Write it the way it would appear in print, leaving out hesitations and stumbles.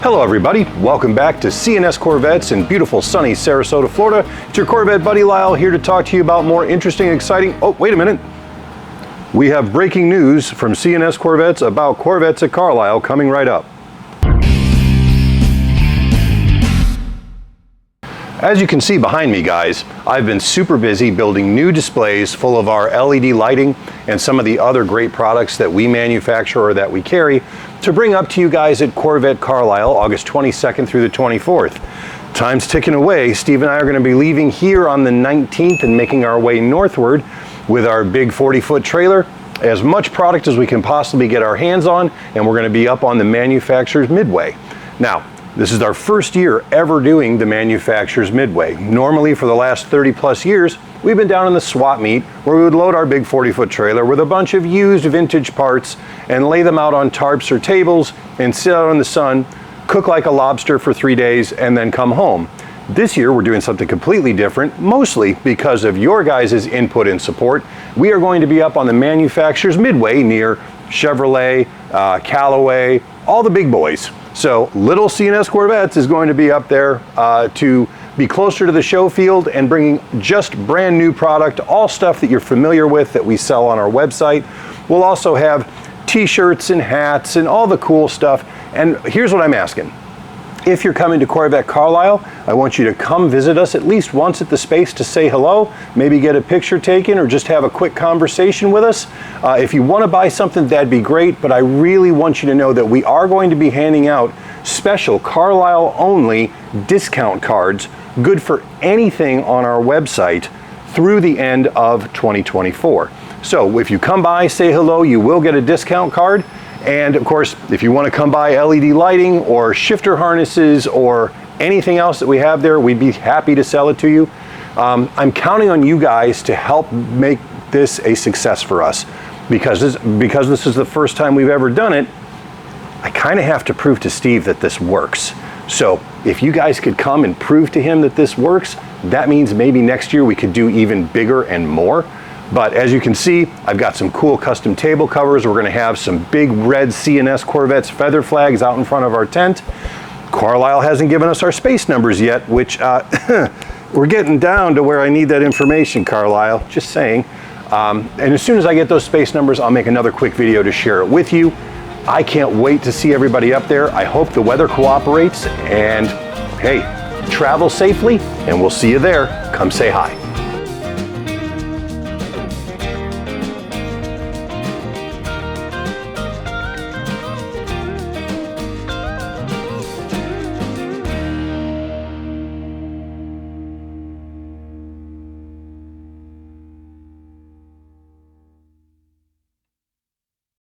Hello everybody, welcome back to C&S Corvettes in beautiful sunny Sarasota, Florida. It's your Corvette buddy Lyle here to talk to you about more interesting, exciting, oh wait a minute. We have breaking news from C&S Corvettes about Corvettes at Carlisle coming right up. As you can see behind me guys, I've been super busy building new displays full of our LED lighting and some of the other great products that we manufacture or that we carry to bring up to you guys at Corvette Carlisle August 22nd through the 24th. Time's ticking away. Steve and I are going to be leaving here on the 19th and making our way northward with our big 40-foot trailer. As much product as we can possibly get our hands on, and we're going to be up on the manufacturer's midway. Now, this is our first year ever doing the manufacturer's midway. Normally for the last 30 plus years, we've been down in the swap meet where we would load our big 40-foot trailer with a bunch of used vintage parts and lay them out on tarps or tables and sit out in the sun, cook like a lobster for 3 days and then come home. This year we're doing something completely different, mostly because of your guys' input and support. We are going to be up on the manufacturer's midway near Chevrolet, Callaway, all the big boys. So little C&S Corvettes is going to be up there to be closer to the show field and bringing just brand new product, all stuff that you're familiar with that we sell on our website. We'll also have t-shirts and hats and all the cool stuff. And here's what I'm asking. If you're coming to Corvette Carlisle, I want you to come visit us at least once at the space to say hello, maybe get a picture taken or just have a quick conversation with us. If you want to buy something, that'd be great, but I really want you to know that we are going to be handing out special Carlisle only discount cards, good for anything on our website through the end of 2024. So if you come by, say hello, you will get a discount card. And of course, if you want to come by LED lighting or shifter harnesses or anything else that we have there, we'd be happy to sell it to you. I'm counting on you guys to help make this a success for us because this is the first time we've ever done it. I kind of have to prove to Steve that this works. So if you guys could come and prove to him that this works, that means maybe next year we could do even bigger and more. But as you can see, I've got some cool custom table covers. We're gonna have some big red C&S Corvettes feather flags out in front of our tent. Carlisle hasn't given us our space numbers yet, which we're getting down to where I need that information, Carlisle, just saying. And as soon as I get those space numbers, I'll make another quick video to share it with you. I can't wait to see everybody up there. I hope the weather cooperates and hey, travel safely and we'll see you there. Come say hi.